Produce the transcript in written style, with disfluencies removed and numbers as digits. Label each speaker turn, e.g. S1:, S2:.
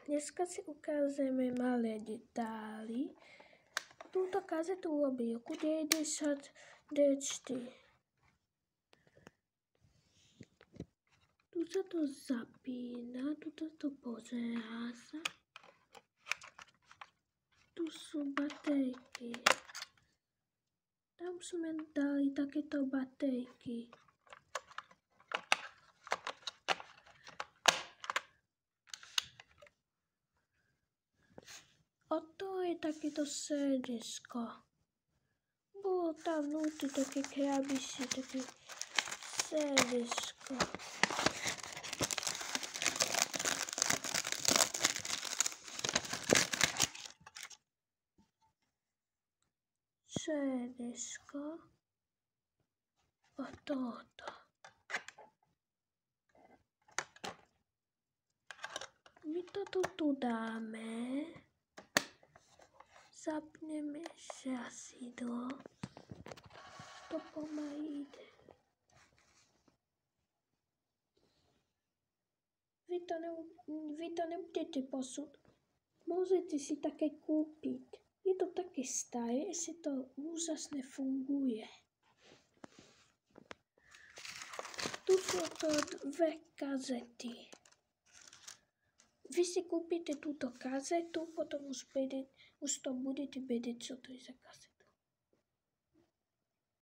S1: Dneska si ukážeme malé detaily. Túto kazetu robil ku 90 D4. Tu sa to zapína, tu to pozerá sa. Tu sú batériky. Tam sme dali takéto batériky. A to je takéto srdisko. Bolo tam vnútri také krabičky, také srdisko. Srdisko. A toto. My to tu dáme. Zapneme žasidlo. To pomaly ide. Vy to nebudete posúť. Môžete si také kúpiť. Je to také staré, ešte to úžasne funguje. Tu sú to 2 kazety. Vy si kúpite túto kazetu, potom už to budete vedieť, čo to je za kazeta.